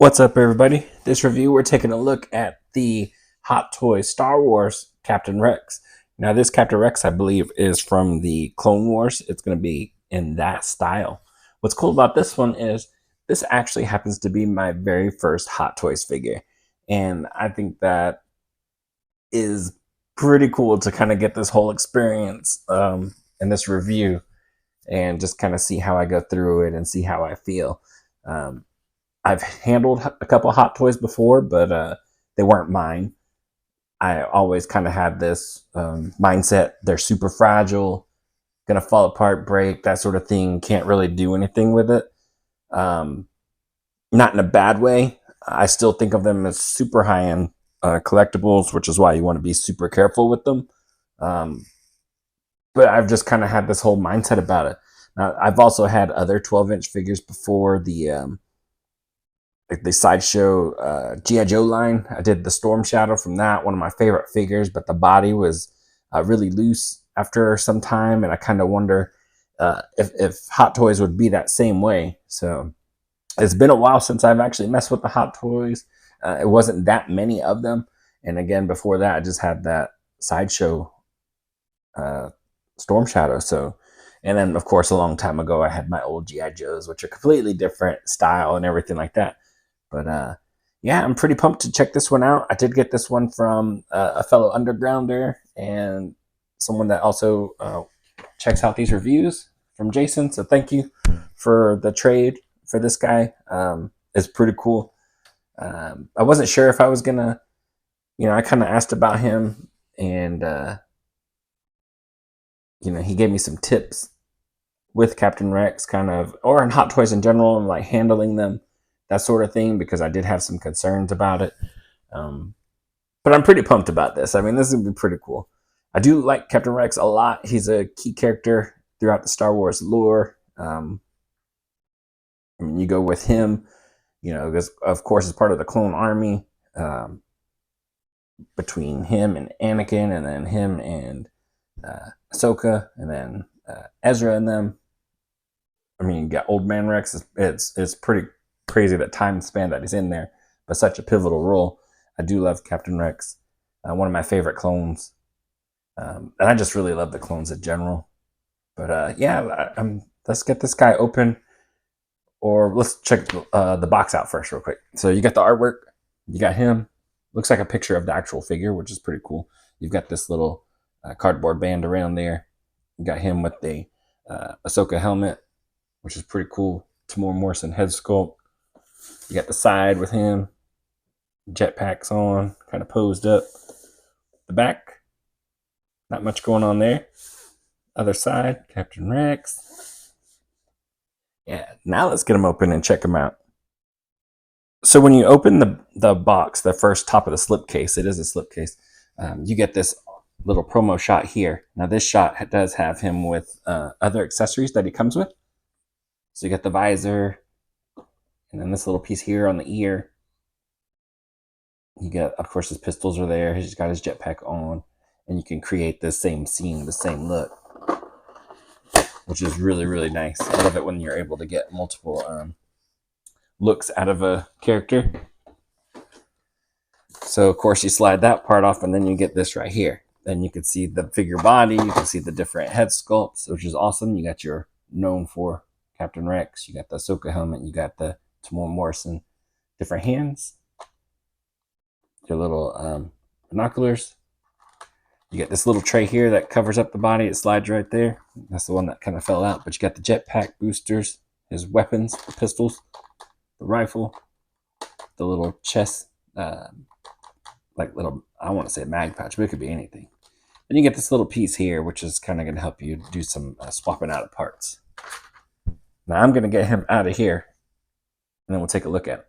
What's up, everybody? This review, we're taking a look at the Hot Toys Star Wars Captain Rex. Now, this Captain Rex, I believe, is from the Clone Wars. It's going to be in that style. What's cool about this one is this actually happens to be my very first Hot Toys figure. And I think that is pretty cool to kind of get this whole experience in this review and just kind of see how I go through it and see how I feel. Um, I've handled a couple Hot Toys before, but they weren't mine. I always kind of had this mindset: they're super fragile, gonna fall apart, break, that sort of thing. Can't really do anything with it. Um, Not in a bad way. I still think of them as super high end collectibles, which is why you want to be super careful with them. Um, but I've just kind of had this whole mindset about it. Now, I've also had other 12-inch figures before, like the sideshow GI Joe line. I did the Storm Shadow from that, one of my favorite figures, but the body was really loose after some time, and I kind of wonder if Hot Toys would be that same way. So it's been a while since I've actually messed with the Hot Toys. It wasn't that many of them, and again, before that, I just had that sideshow uh, Storm Shadow. So, and then of course, a long time ago, I had my old GI Joes, which are completely different style and everything like that. But yeah, I'm pretty pumped to check this one out. I did get this one from a fellow undergrounder and someone that also checks out these reviews from Jason. So thank you for the trade for this guy. It's pretty cool. I wasn't sure if I was gonna, I kind of asked about him, and he gave me some tips with Captain Rex, kind of, or in Hot Toys in general, and like handling them, that sort of thing, because I did have some concerns about it. Um, but I'm pretty pumped about this. I mean, this is gonna be pretty cool. I do like Captain Rex a lot. He's a key character throughout the Star Wars lore. I mean, you go with him, because of course it's part of the Clone Army. Um, Between him and Anakin, and then him and Ahsoka, and then Ezra and them. I mean, you got Old Man Rex. It's pretty crazy that time span that he's in there, but such a pivotal role. I do love Captain Rex, one of my favorite clones, and I just really love the clones in general. But yeah, let's get this guy open, or let's check the box out first, real quick. So you got the artwork, you got him. Looks like a picture of the actual figure, which is pretty cool. You've got this little cardboard band around there. You got him with the Ahsoka helmet, which is pretty cool. Tamora Morrison head sculpt. You got the side with him, jetpacks on, kind of posed up. The back, not much going on there. Other side, Captain Rex. Yeah, now let's get him open and check him out. So when you open the box, the first top of the slipcase, it is a slipcase, you get this little promo shot here. Now this shot does have him with other accessories that he comes with. So you got the visor, and then this little piece here on the ear. You got, of course, his pistols are there. He's got his jetpack on, and you can create the same scene, the same look, which is really, really nice. I love it when you're able to get multiple looks out of a character. So, of course, you slide that part off, and then you get this right here. Then you can see the figure body. You can see the different head sculpts, which is awesome. You got your known for Captain Rex. You got the Ahsoka helmet. You got the Tamora Morrison different hands. Your little binoculars. You get this little tray here that covers up the body. It slides right there. That's the one that kind of fell out. But you got the jetpack boosters, his weapons, the pistols, the rifle, the little chest, like little, I want to say mag pouch, but it could be anything. Then you get this little piece here, which is kind of going to help you do some swapping out of parts. Now I'm going to get him out of here, and then we'll take a look at it.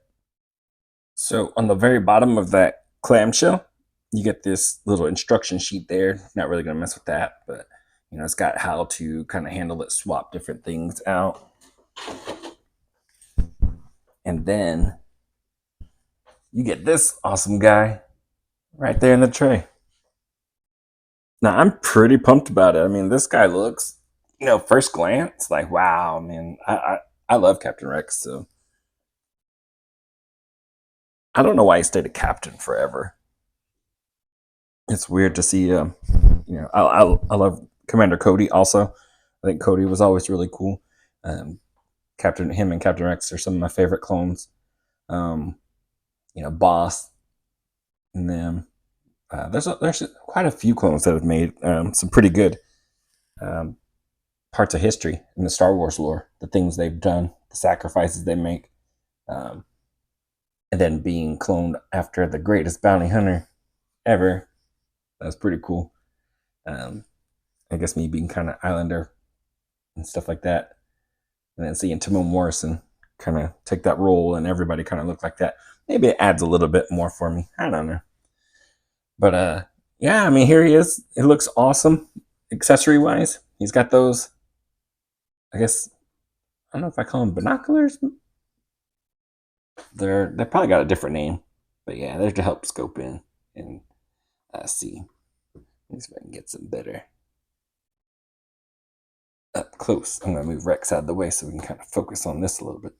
So on the very bottom of that clamshell, you get this little instruction sheet there. Not really going to mess with that, but it's got how to kind of handle it, swap different things out. And then you get this awesome guy right there in the tray. Now I'm pretty pumped about it. I mean, this guy looks, first glance, like, wow, man, I love Captain Rex. So I don't know why he stayed a captain forever. It's weird to see. I love Commander Cody. Also, I think Cody was always really cool. Captain him and Captain Rex are some of my favorite clones. Um, Boss and them. There's quite a few clones that have made some pretty good um, parts of history in the Star Wars lore. The things they've done, the sacrifices they make, um, and then being cloned after the greatest bounty hunter ever. That's pretty cool. Um, I guess me being kind of Islander and stuff like that, and then seeing Timon Morrison kind of take that role and everybody kind of look like that. Maybe it adds a little bit more for me. I don't know. But yeah, I mean, here he is. It looks awesome, accessory wise. He's got those. I guess I don't know if I call them binoculars. They probably got a different name, but yeah, they're to help scope in and see. Let's see if I can get some better up close. I'm gonna move Rex out of the way so we can kind of focus on this a little bit.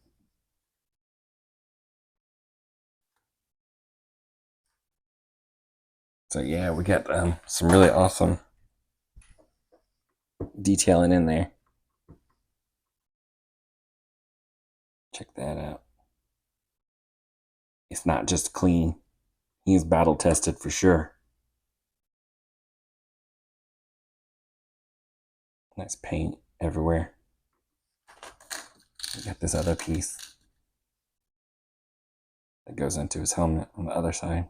So yeah, we got some really awesome detailing in there. Check that out. It's not just clean. He's battle tested for sure. Nice paint everywhere. We got this other piece that goes into his helmet on the other side.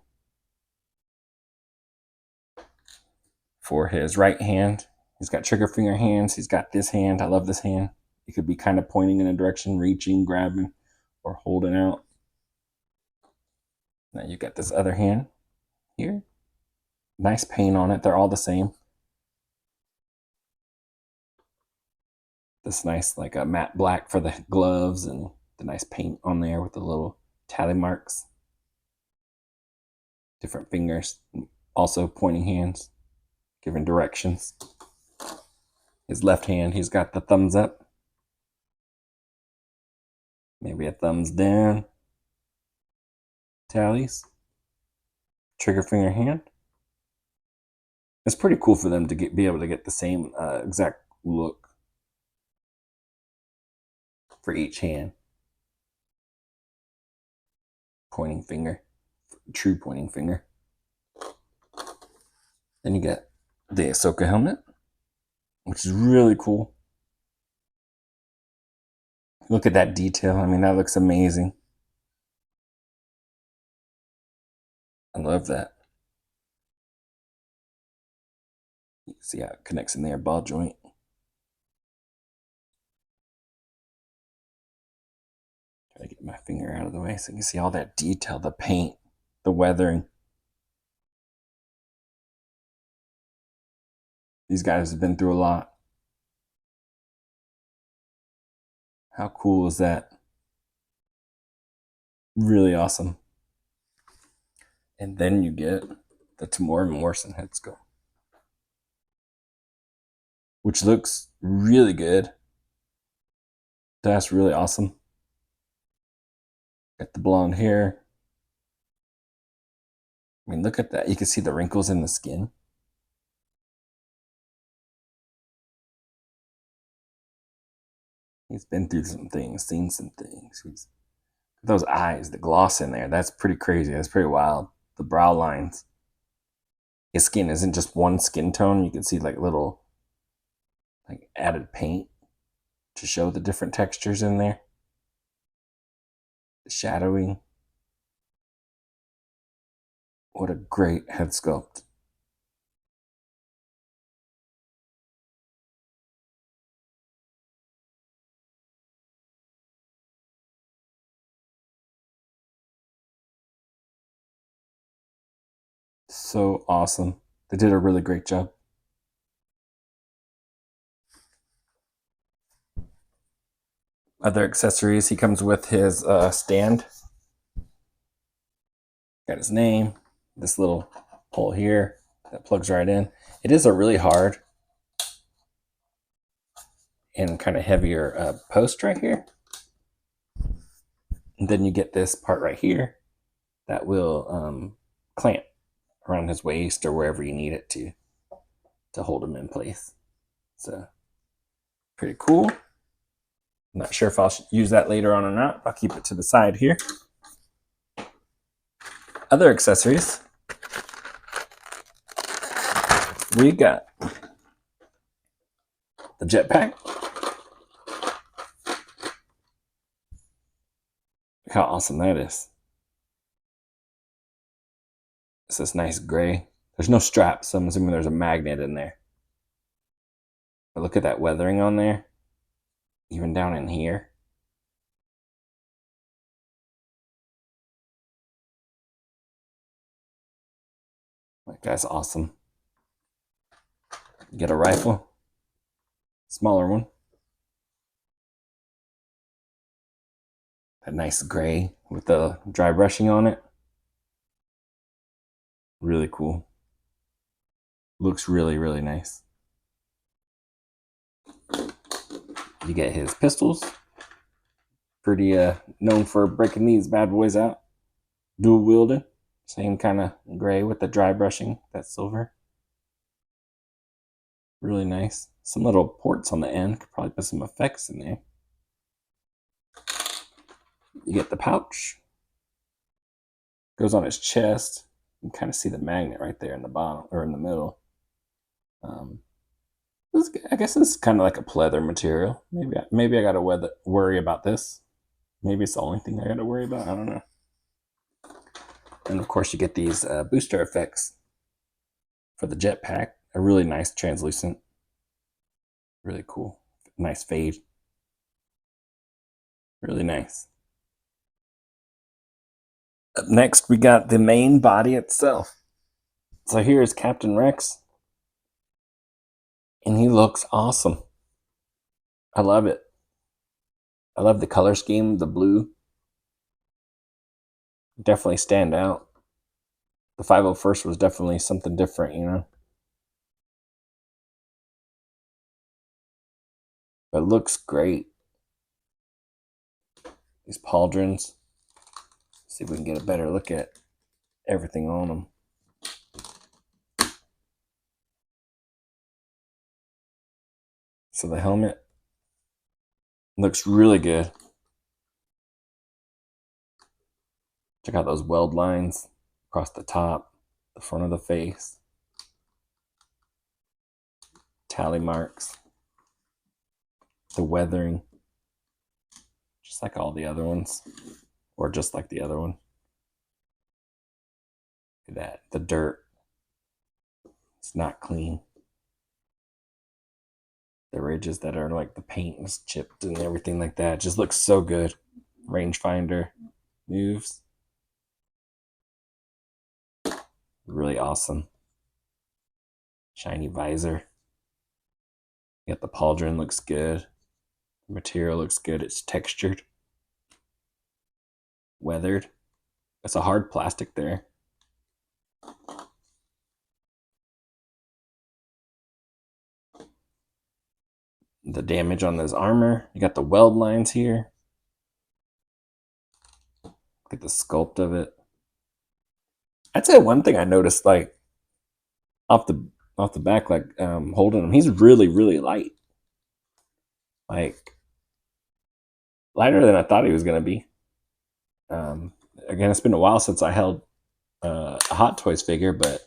For his right hand, he's got trigger finger hands. He's got this hand. I love this hand. It could be kind of pointing in a direction, reaching, grabbing, or holding out. Now you got this other hand here. Nice paint on it. They're all the same. This nice like a matte black for the gloves and the nice paint on there with the little tally marks. Different fingers, also pointing hands, giving directions. His left hand, he's got the thumbs up. Maybe a thumbs down. Tallies. Trigger finger hand. It's pretty cool for them to be able to get the same exact look for each hand. Pointing finger, true pointing finger. Then you get the Ahsoka helmet, which is really cool. Look at that detail. I mean, that looks amazing. I love that. You can see how it connects in there, ball joint. Try to get my finger out of the way so you can see all that detail, the paint, the weathering. These guys have been through a lot. How cool is that? Really awesome. And then you get the Tamora Morrison head sculpt, which looks really good. That's really awesome. Got the blonde hair. I mean, look at that. You can see the wrinkles in the skin. He's been through some things, seen some things. Those eyes, the gloss in there, that's pretty crazy. That's pretty wild. The brow lines. His skin isn't just one skin tone. You can see like little like added paint to show the different textures in there. The shadowing. What a great head sculpt. So awesome. They did a really great job. Other accessories, he comes with his stand. Got his name, this little hole here that plugs right in. It is a really hard and kind of heavier post right here. And then you get this part right here that will clamp around his waist or wherever you need it to hold him in place. So pretty cool. I'm not sure if I'll use that later on or not. I'll keep it to the side here. Other accessories. We got the jetpack. Look how awesome that is. It's this nice gray. There's no straps, so I'm assuming there's a magnet in there. But look at that weathering on there. Even down in here. That guy's awesome. Get a rifle. Smaller one. That nice gray with the dry brushing on it. Really cool. Looks really, really nice. You get his pistols. Pretty known for breaking these bad boys out. Dual wielded. Same kind of gray with the dry brushing. That silver. Really nice. Some little ports on the end. Could probably put some effects in there. You get the pouch. Goes on his chest. You can kind of see the magnet right there in the bottom or in the middle. I guess this is kind of like a pleather material. Maybe I gotta worry about this. Maybe it's the only thing I gotta worry about. I don't know. And of course, you get these booster effects for the jetpack. A really nice translucent. Really cool. Nice fade. Really nice. Up next, we got the main body itself. So here is Captain Rex. And he looks awesome. I love it. I love the color scheme, the blue. Definitely stand out. The 501st was definitely something different, you know. But it looks great. These pauldrons. See if we can get a better look at everything on them. So the helmet looks really good. Check out those weld lines across the top, the front of the face. Tally marks. The weathering. Just like all the other ones. Or just like the other one. Look at that. The dirt. It's not clean. The ridges that are like the paint is chipped and everything like that. It just looks so good. Rangefinder moves. Really awesome. Shiny visor. You got the pauldron, looks good. The material looks good. It's textured. Weathered. It's a hard plastic there. The damage on this armor. You got the weld lines here. Look at the sculpt of it. I'd say one thing I noticed, like off the back, like holding him, he's really, really light. Like lighter than I thought he was gonna be. Again, it's been a while since I held a Hot Toys figure, but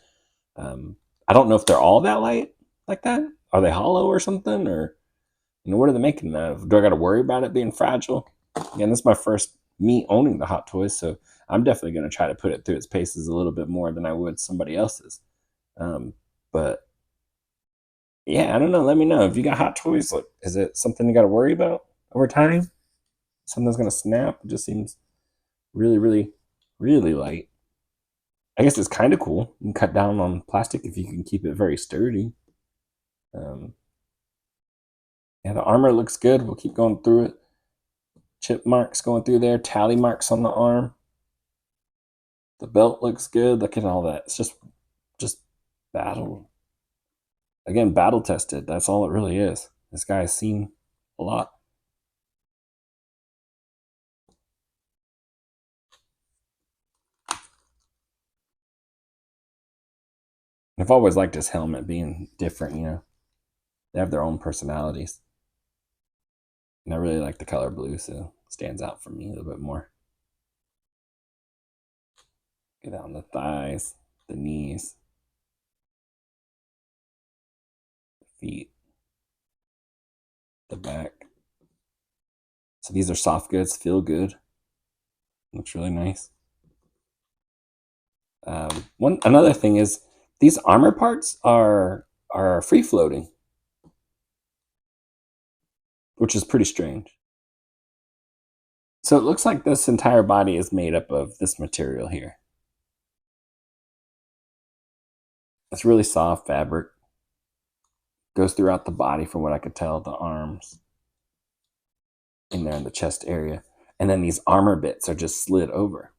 I don't know if they're all that light like that. Are they hollow or something, or what are they making them out of? Do I got to worry about it being fragile? Again, this is my first me owning the Hot Toys, so I'm definitely going to try to put it through its paces a little bit more than I would somebody else's. But yeah, I don't know. Let me know if you got Hot Toys. Like, is it something you got to worry about over time? Something's going to snap. It just seems really, really, really light. I guess it's kind of cool. You can cut down on plastic if you can keep it very sturdy. Yeah, the armor looks good. We'll keep going through it. Chip marks going through there. Tally marks on the arm. The belt looks good. Look at all that. It's just battle. Again, battle tested. That's all it really is. This guy's seen a lot. I've always liked his helmet being different, you know. They have their own personalities. And I really like the color blue, so it stands out for me a little bit more. Get down the thighs, the knees, the feet, the back. So these are soft goods, feel good. Looks really nice. Another thing is these armor parts are free floating, which is pretty strange. So it looks like this entire body is made up of this material here. It's really soft fabric. Goes throughout the body from what I could tell, the arms in there in the chest area. And then these armor bits are just slid over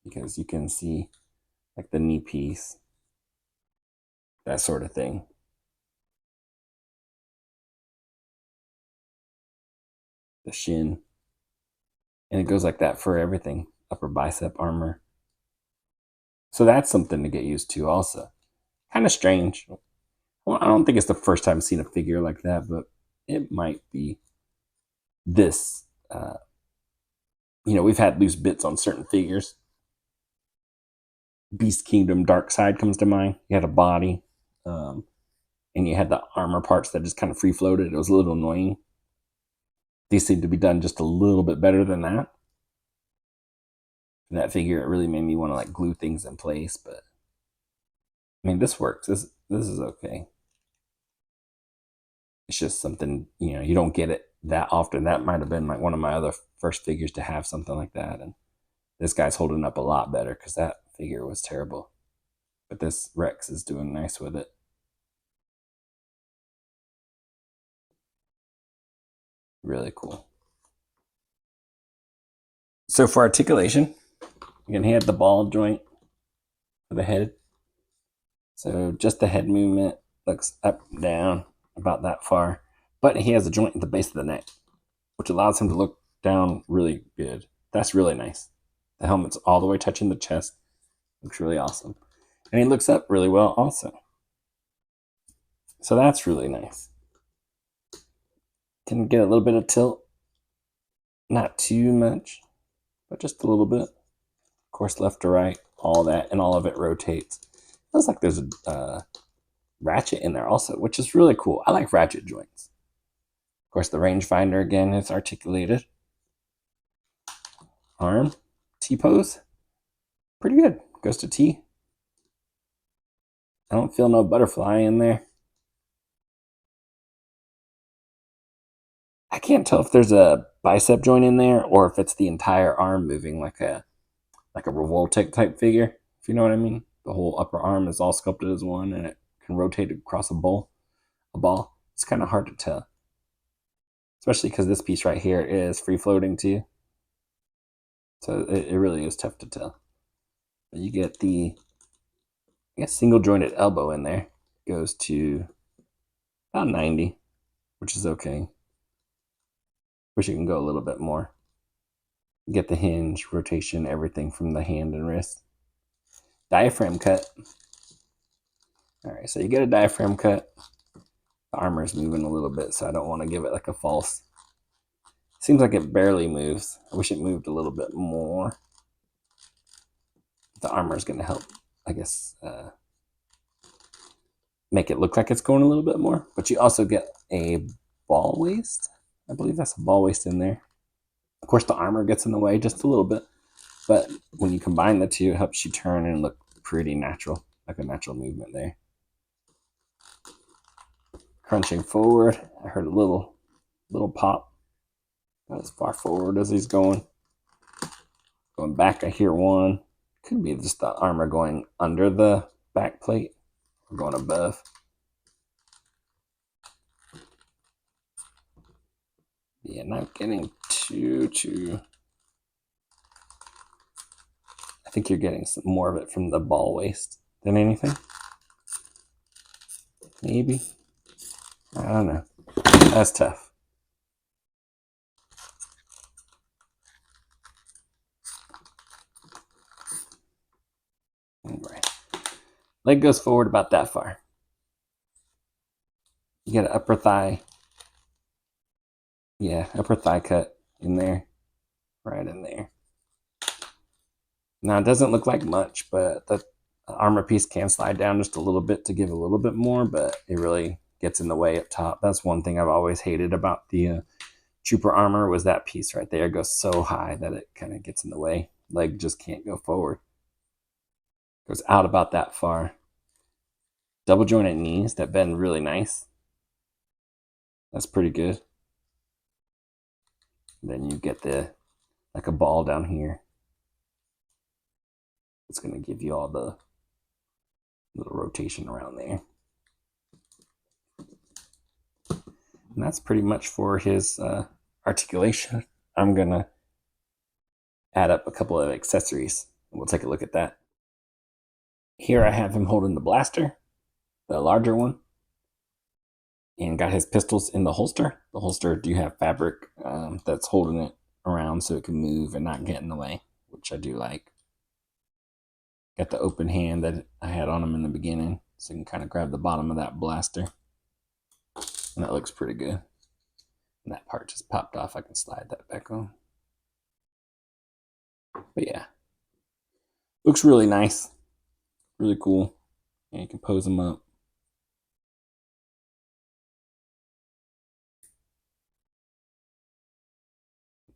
because you can see like the knee piece, that sort of thing. The shin. And it goes like that for everything. Upper bicep armor. So that's something to get used to also. Kind of strange. Well, I don't think it's the first time I've seen a figure like that, but it might be this. You know, we've had loose bits on certain figures. Beast Kingdom Dark Side comes to mind. You had a body, um, and you had the armor parts that just kind of free floated. It was a little annoying. These seem to be done just a little bit better than that. And that figure, it really made me want to like glue things in place, but I mean, this works. This is okay. It's just something, you know, you don't get it that often. That might have been like one of my other first figures to have something like that, and this guy's holding up a lot better because that figure was terrible. But this Rex is doing nice with it. Really cool. So for articulation, again, he had the ball joint for the head. So just the head movement looks up and down about that far. But he has a joint at the base of the neck, which allows him to look down really good. That's really nice. The helmet's all the way touching the chest. Looks really awesome. And he looks up really well also. So that's really nice. Can get a little bit of tilt. Not too much, but just a little bit. Of course, left to right, all that, and all of it rotates. Feels like there's a ratchet in there also, which is really cool. I like ratchet joints. Of course, the rangefinder again is articulated. Arm, T-pose, pretty good. Goes to T. I don't feel no butterfly in there. I can't tell if there's a bicep joint in there or if it's the entire arm moving like a Revoltech type figure, if you know what I mean. The whole upper arm is all sculpted as one and it can rotate across a ball. It's kind of hard to tell. Especially because this piece right here is free floating too. So it really is tough to tell. But you get the, I guess, single jointed elbow in there. Goes to about 90, which is okay. Wish you can go a little bit more. Get the hinge, rotation, everything from the hand and wrist. Diaphragm cut. All right, so you get a diaphragm cut. The armor is moving a little bit, so I don't want to give it like a false. Seems like it barely moves. I wish it moved a little bit more. The armor is going to help, I guess, make it look like it's going a little bit more. But you also get a ball waist. I believe that's a ball waist in there. Of course, the armor gets in the way just a little bit. But when you combine the two, it helps you turn and look pretty natural, like a natural movement there. Crunching forward, I heard a little pop. Not as far forward as he's going. Going back, I hear one. Could be just the armor going under the back plate or going above. Yeah, not getting too. I think you're getting some more of it from the ball waist than anything. Maybe. I don't know. That's tough. All right. Leg goes forward about that far. You got an upper thigh. Yeah, upper thigh cut in there. Right in there. Now, it doesn't look like much, but the armor piece can slide down just a little bit to give a little bit more, but it really gets in the way up top. That's one thing I've always hated about the trooper armor was that piece right there. It goes so high that it kind of gets in the way. Leg just can't go forward. Goes out about that far. Double jointed knees that bend really nice. That's pretty good. Then you get the like a ball down here. It's going to give you all the little rotation around there. And that's pretty much for his articulation. I'm going to add up a couple of accessories. And we'll take a look at that. Here I have him holding the blaster, the larger one, and got his pistols in the holster. The holster do have fabric that's holding it around so it can move and not get in the way, which I do like. Got the open hand that I had on him in the beginning, so you can kind of grab the bottom of that blaster. And that looks pretty good. And that part just popped off. I can slide that back on. But yeah, looks really nice, really cool. And you can pose them up.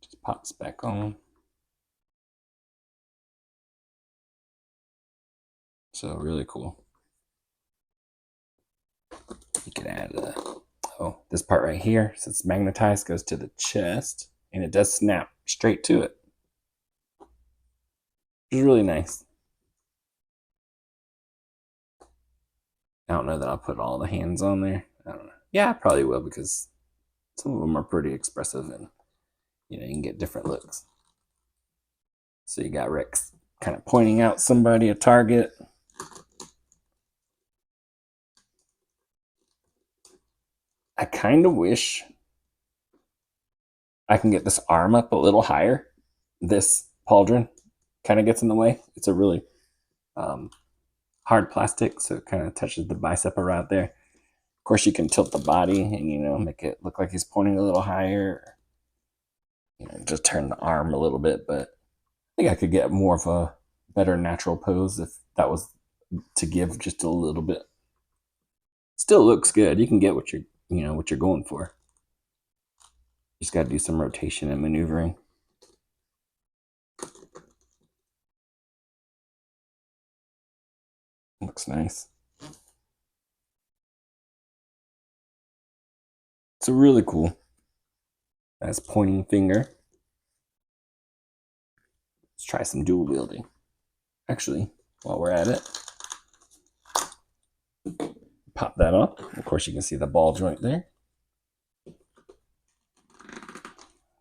Just pops back on. So really cool. You can add this part right here, since it's magnetized, goes to the chest, and it does snap straight to it. Which is really nice. I don't know that I'll put all the hands on there. I don't know. Yeah, I probably will because some of them are pretty expressive and you can get different looks. So you got Rex kind of pointing out somebody, a target. I kind of wish I can get this arm up a little higher. This pauldron kind of gets in the way. It's a really hard plastic, so it kind of touches the bicep around there. Of course, you can tilt the body and make it look like he's pointing a little higher. Just turn the arm a little bit, but I think I could get more of a better natural pose if that was to give just a little bit. Still looks good. You can get what you're going for. Just got to do some rotation and maneuvering. Looks nice. It's really cool. That's pointing finger. Let's try some dual wielding. Actually, while we're at it, pop that off. Of course, you can see the ball joint there.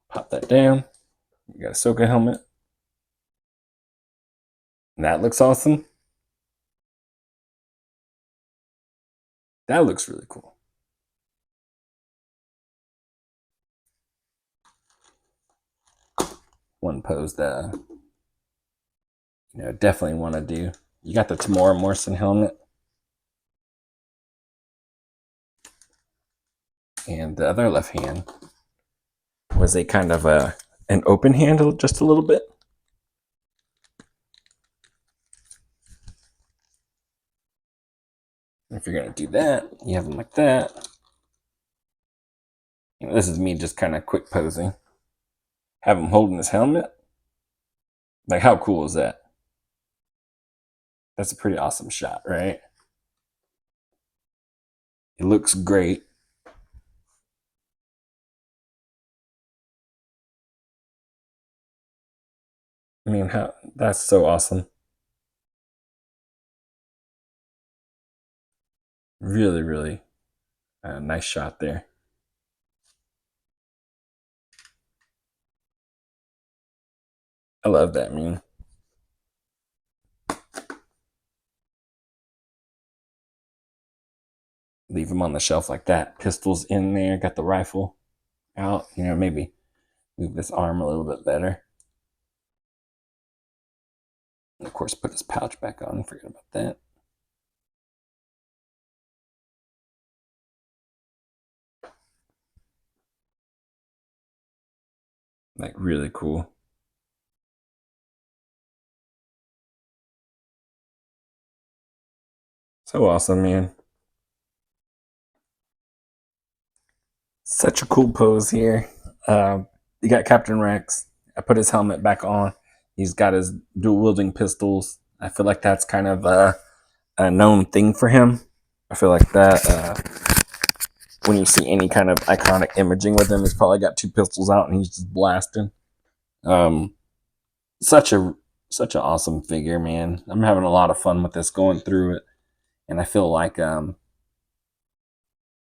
Pop that down. You got a Ahsoka helmet. That looks awesome. That looks really cool. One pose that definitely want to do. You got the Tamora Morrison helmet. And the other left hand was a kind of an open hand just a little bit. If you're going to do that, you have them like that. This is me just kind of quick posing. Have him holding his helmet. Like, how cool is that? That's a pretty awesome shot, right? It looks great. I mean, that's so awesome. Really, really nice shot there. I love that, man. Leave him on the shelf like that. Pistols in there. Got the rifle out. Maybe move this arm a little bit better. And of course, put his pouch back on. Forget about that. Like really cool. So awesome, man. Such a cool pose here. You got Captain Rex. I put his helmet back on. He's got his dual wielding pistols. I feel like that's kind of a known thing for him. I feel like that when you see any kind of iconic imaging with him, he's probably got two pistols out and he's just blasting. Um, such a such an awesome figure, man. I'm having a lot of fun with this, going through it, and I feel like a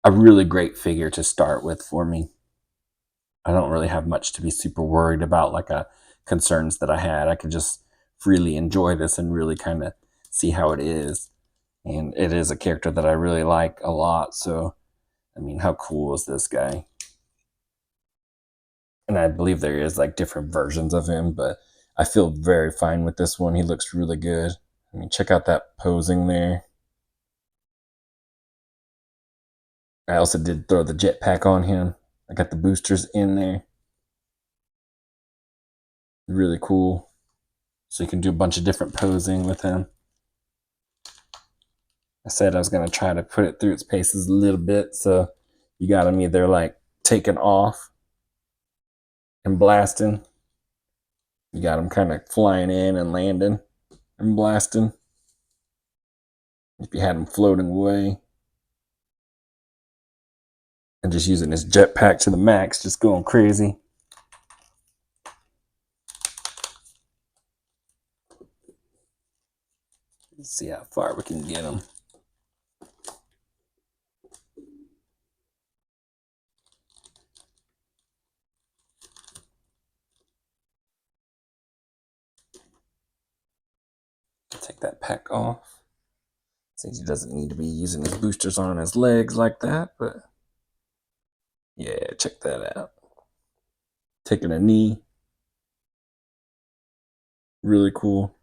really great figure to start with for me. I don't really have much to be super worried about, like concerns that I had. I could just freely enjoy this and really kind of see how it is. And it is a character that I really like a lot. So, I mean, how cool is this guy? And I believe there is like different versions of him, but I feel very fine with this one. He looks really good. I mean, check out that posing there. I also did throw the jetpack on him. I got the boosters in there. Really cool. So you can do a bunch of different posing with him. I said I was going to try to put it through its paces a little bit. So you got him either like taking off and blasting. You got him kind of flying in and landing and blasting. If you had him floating away and just using his jetpack to the max, just going crazy. Let's see how far we can get him. Take that pack off. Since he doesn't need to be using his boosters on his legs like that, but yeah, check that out. Taking a knee. Really cool.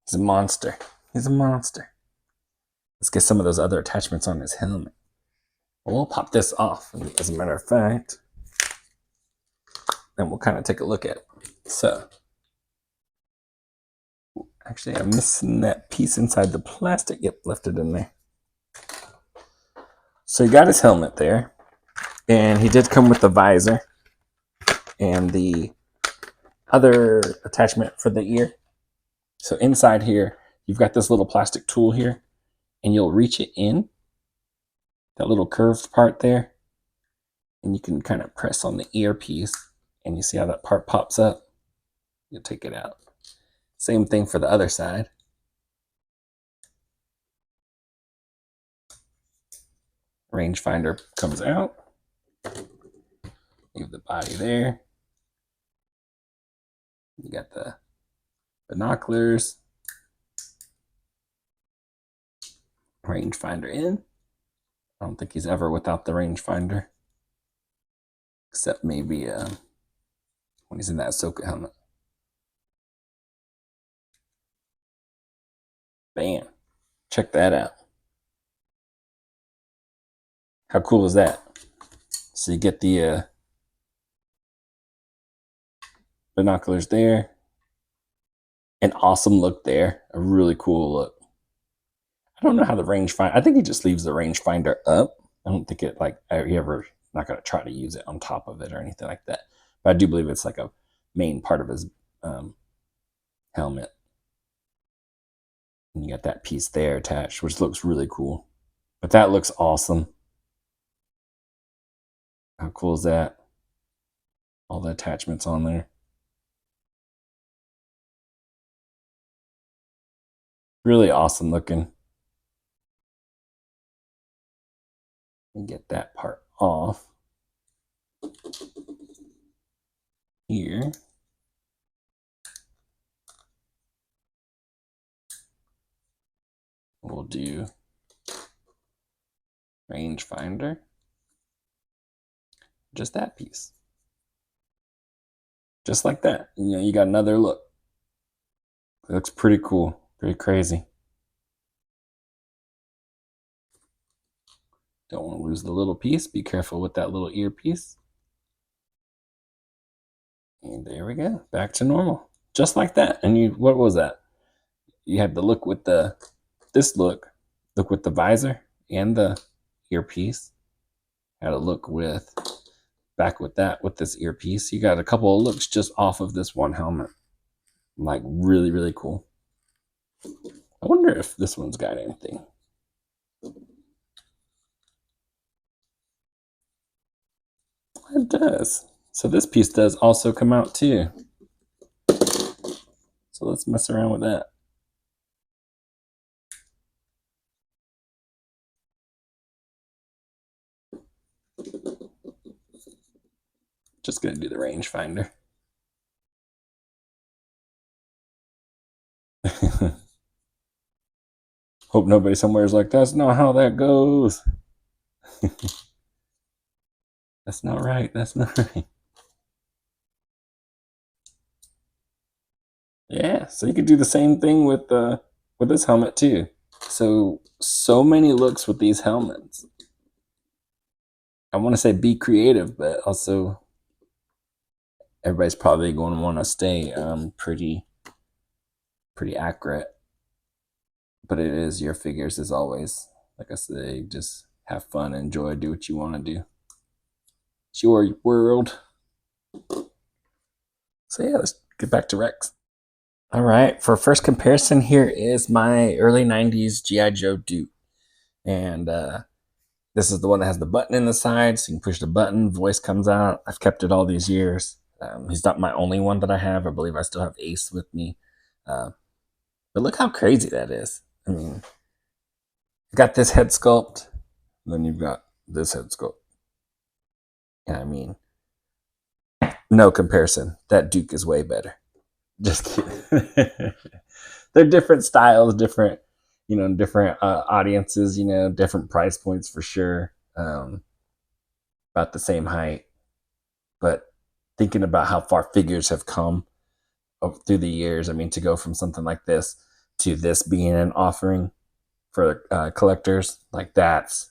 He's a monster. He's a monster. Let's get some of those other attachments on his helmet. Well, we'll pop this off, as a matter of fact. Then we'll kind of take a look at it. So, actually, I'm missing that piece inside the plastic. Yep, left it in there. So he got his helmet there, and he did come with the visor and the other attachment for the ear. So inside here, you've got this little plastic tool here, and you'll reach it in, that little curved part there, and you can kind of press on the earpiece, and you see how that part pops up? You'll take it out. Same thing for the other side. Rangefinder comes out. Leave the body there. You got the binoculars. Rangefinder in. I don't think he's ever without the rangefinder. Except maybe when he's in that Ahsoka helmet. Bam. Check that out. How cool is that? So you get the binoculars there. An awesome look there. A really cool look. I don't know how the rangefinder. I think he just leaves the rangefinder up. I don't think it like he ever not gonna try to use it on top of it or anything like that. But I do believe it's like a main part of his helmet. And you got that piece there attached, which looks really cool. But that looks awesome. How cool is that? All the attachments on there. Really awesome looking. And get that part off here. We'll do rangefinder. Just that piece. Just like that. You know, you got another look. It looks pretty cool, pretty crazy. Don't want to lose the little piece. Be careful with that little earpiece. And there we go, back to normal, just like that. And what was that? You had to look with look with the visor and the earpiece. Had to look with back with this earpiece. You got a couple of looks just off of this one helmet. Like really, really cool. I wonder if this one's got anything. It does. So this piece does also come out too. So let's mess around with that. Just gonna do the rangefinder. Hope nobody somewhere is like, that's not how that goes. That's not right. That's not right. Yeah, so you could do the same thing with this helmet too. So many looks with these helmets. I want to say be creative, but also everybody's probably going to want to stay pretty accurate. But it is your figures as always. Like I say, just have fun, enjoy, do what you want to do. It's your world. So yeah, let's get back to Rex. All right, for first comparison, here is my early 90s G.I. Joe Duke. And this is the one that has the button in the side, so you can push the button, voice comes out. I've kept it all these years. He's not my only one that I have. I believe I still have Ace with me. But look how crazy that is. I mean, you've got this head sculpt, then you've got this head sculpt. And I mean, no comparison. That Duke is way better. Just kidding. They're different styles, different audiences, different price points for sure. About the same height. But thinking about how far figures have come through the years, I mean, to go from something like this to this being an offering for collectors, like that's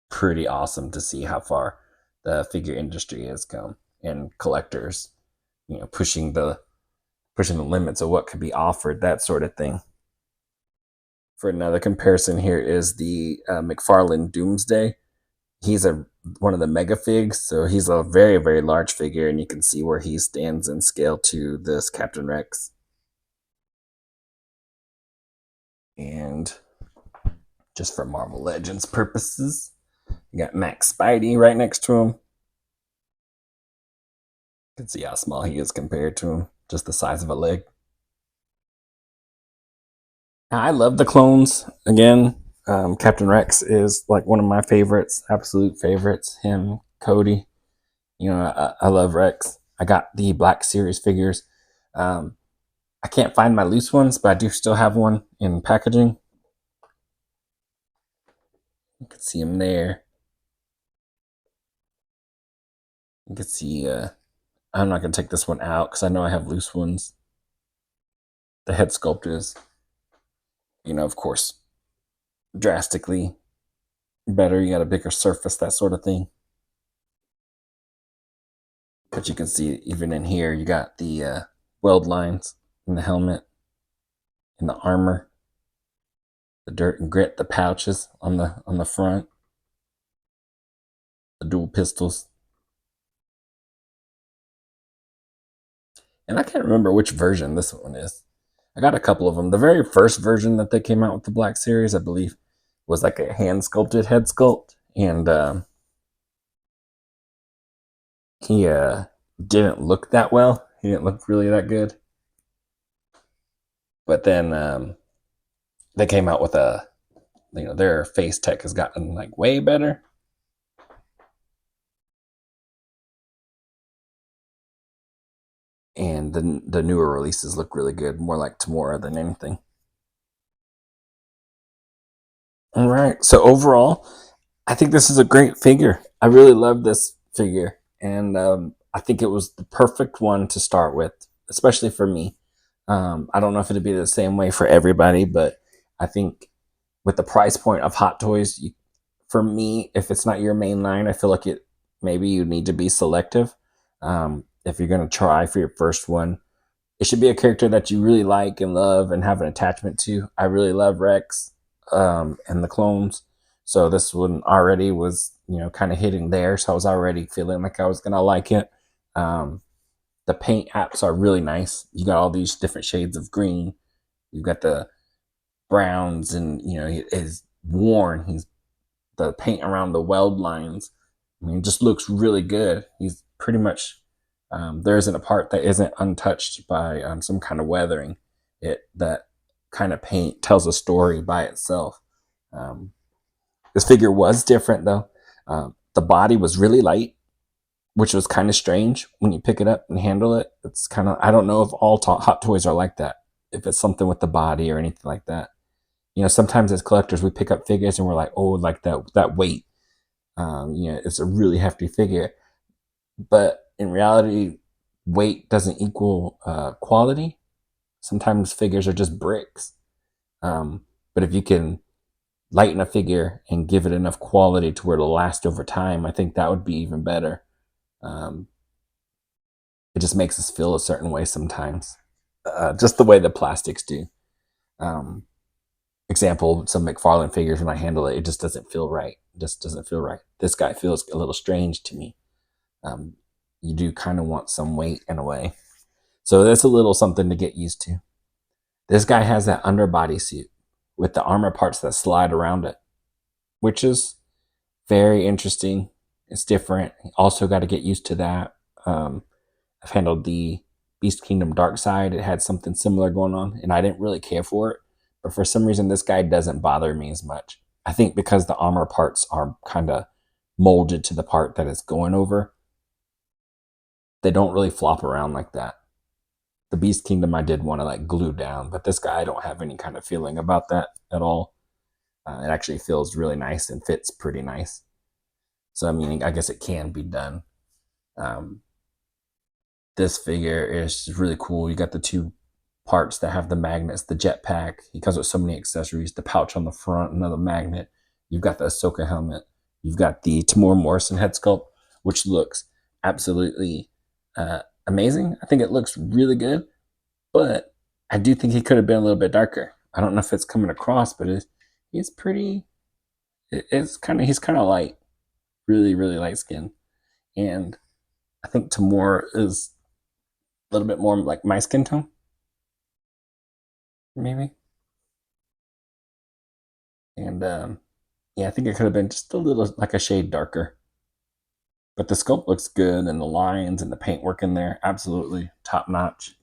pretty awesome to see how far the figure industry has come and collectors, pushing the limits of what could be offered, that sort of thing. For another comparison, here is the McFarlane Doomsday. He's one of the mega figs, so he's a very, very large figure, and you can see where he stands in scale to this Captain Rex. And just for Marvel Legends purposes, you got Max Spidey right next to him. You can see how small he is compared to him, just the size of a leg. I love the clones. Again, Captain Rex is like one of my favorites, absolute favorites. Him, Cody. I love Rex. I got the Black Series figures. I can't find my loose ones, but I do still have one in packaging. You can see him there. You can see, I'm not going to take this one out because I know I have loose ones. The head sculpt is, of course, drastically better. You got a bigger surface, that sort of thing. But you can see even in here, you got the weld lines in the helmet, in the armor, the dirt and grit, the pouches on the front, the dual pistols. And I can't remember which version this one is. I got a couple of them. The very first version that they came out with the Black Series, I believe, was like a hand sculpted head sculpt, and he didn't look that well. He didn't look really that good. But then they came out with their face tech has gotten like way better. And the newer releases look really good, more like Tamora than anything. All right, so overall, I think this is a great figure. I really love this figure, and I think it was the perfect one to start with, especially for me. I don't know if it'd be the same way for everybody, but I think with the price point of Hot Toys, for me, if it's not your main line, I feel like it maybe you need to be selective. If you're gonna try for your first one, it should be a character that you really like and love and have an attachment to. I really love Rex and the clones, so this one already was kind of hitting there. So I was already feeling like I was gonna like it. Um, the paint apps are really nice. You got all these different shades of green. You've got the browns, and it is worn. He's the paint around the weld lines. I mean, it just looks really good. He's pretty much there isn't a part that isn't untouched by some kind of weathering. That kind of paint tells a story by itself. Um, this figure was different though. The body was really light, which was kind of strange when you pick it up and handle it. It's kind of, I don't know if all Hot Toys are like that. If it's something with the body or anything like that. Sometimes as collectors we pick up figures and we're like, oh, like that weight. It's a really hefty figure, but in reality, weight doesn't equal quality. Sometimes figures are just bricks. But if you can lighten a figure and give it enough quality to where it'll last over time, I think that would be even better. Um, it just makes us feel a certain way sometimes, just the way the plastics do. Um, Example, some McFarlane figures, when I handle it, it just doesn't feel right. It just doesn't feel right. This guy feels a little strange to me. Um, you do kind of want some weight in a way. So that's a little something to get used to. This guy has that underbody suit with the armor parts that slide around it, which is very interesting. It's different. Also got to get used to that. I've handled the Beast Kingdom Dark Side. It had something similar going on, and I didn't really care for it. But for some reason, this guy doesn't bother me as much. I think because the armor parts are kind of molded to the part that it's going over, they don't really flop around like that. The Beast Kingdom I did want to like glue down, but this guy I don't have any kind of feeling about that at all. It actually feels really nice and fits pretty nice. So I mean, I guess it can be done. Um, this figure is really cool. You got the two parts that have the magnets, the jetpack. He comes with so many accessories. The pouch on the front, another magnet. You've got the Ahsoka helmet. You've got the Tamora Morrison head sculpt, which looks absolutely amazing. I think it looks really good, but I do think he could have been a little bit darker. I don't know if it's coming across, but it's pretty. It's kind of, he's kind of light, really, really light skin, and I think Tamora is a little bit more like my skin tone, maybe. And yeah, I think it could have been just a little like a shade darker. But the sculpt looks good, and the lines and the paint work in there, absolutely top notch.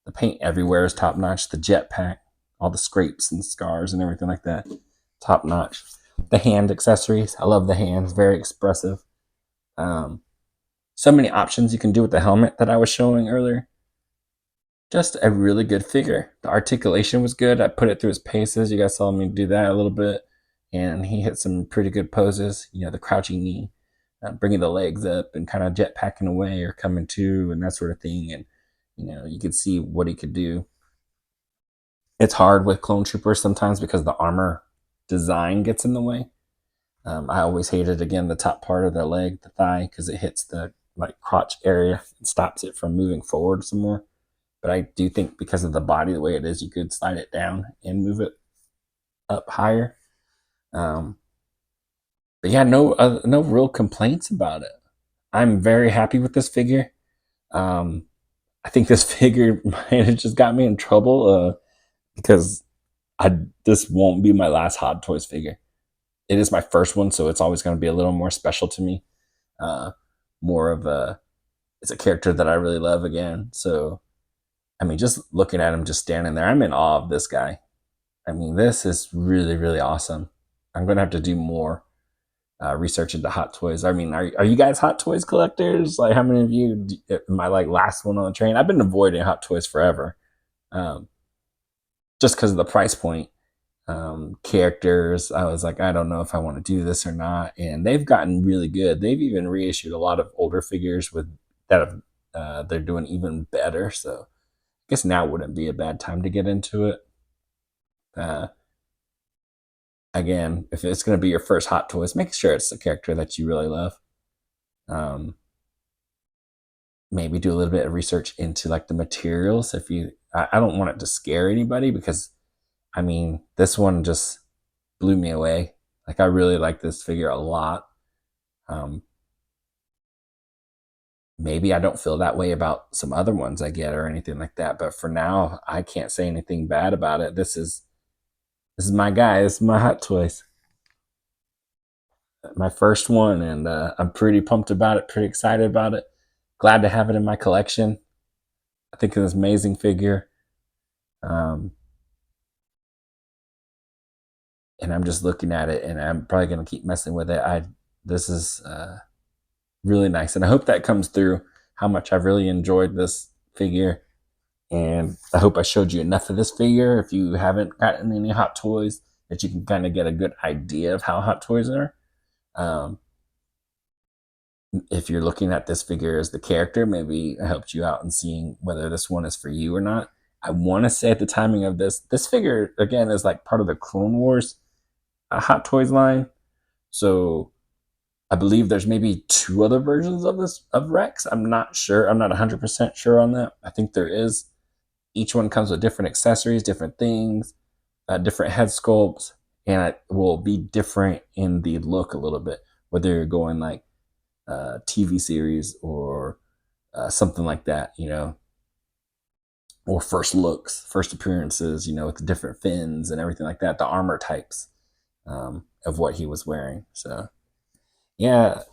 The paint everywhere is top notch. The jetpack, all the scrapes and scars and everything like that, top notch. The hand accessories, I love the hands, very expressive. Um, so many options you can do with the helmet that I was showing earlier. Just a really good figure. The articulation was good. I put it through his paces. You guys saw me do that a little bit, and he hit some pretty good poses. The crouching knee, bringing the legs up, and kind of jetpacking away or coming to, and that sort of thing. And you could see what he could do. It's hard with clone troopers sometimes because the armor design gets in the way. I always hated again the top part of their leg, the thigh, because it hits the like crotch area and stops it from moving forward some more. But I do think because of the body the way it is, you could slide it down and move it up higher. Um, but yeah, no real complaints about it. I'm very happy with this figure. Um, I think this figure might have just got me in trouble because I this won't be my last Hot Toys figure. It is my first one, so it's always going to be a little more special to me. Uh, more of a it's a character that I really love again. So I mean, just looking at him, just standing there, I'm in awe of this guy. I mean, this is really, really awesome. I'm going to have to do more research into Hot Toys. I mean, are you guys Hot Toys collectors? Like, how many of you am I like last one on the train? I've been avoiding Hot Toys forever, um, just because of the price point. Characters, I was like, I don't know if I want to do this or not. And they've gotten really good. They've even reissued a lot of older figures with that. They're doing even better. So guess now wouldn't be a bad time to get into it. Uh, Again, if it's going to be your first Hot Toys, make sure it's a character that you really love. Um, Maybe do a little bit of research into like the materials. If you, I don't want it to scare anybody because I mean, this one just blew me away. Like I really like this figure a lot. Um, Maybe I don't feel that way about some other ones I get or anything like that, but for now, I can't say anything bad about it. This is my guy. This is my Hot Toys. My first one, and I'm pretty pumped about it. Pretty excited about it. Glad to have it in my collection. I think it's an amazing figure. Um, and I'm just looking at it, and I'm probably gonna keep messing with it. I This is really nice, and I hope that comes through. How much I've really enjoyed this figure, and I hope I showed you enough of this figure. If you haven't gotten any Hot Toys, that you can kind of get a good idea of how Hot Toys are. Um, if you're looking at this figure as the character, maybe it helped you out in seeing whether this one is for you or not. I want to say at the timing of this figure again is like part of the Clone Wars Hot Toys line. So I believe there's maybe two other versions of this of Rex. I'm not sure. I'm not 100% sure on that. I think there is. Each one comes with different accessories, different things, different head sculpts, and it will be different in the look a little bit. Whether you're going like TV series or something like that, or first looks, first appearances, with the different fins and everything like that, the armor types of what he was wearing. So, yeah,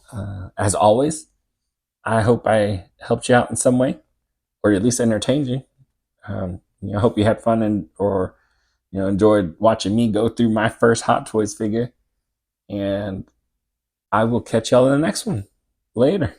as always, I hope I helped you out in some way, or at least entertained you. I hope you had fun and or enjoyed watching me go through my first Hot Toys figure. And I will catch y'all in the next one. Later.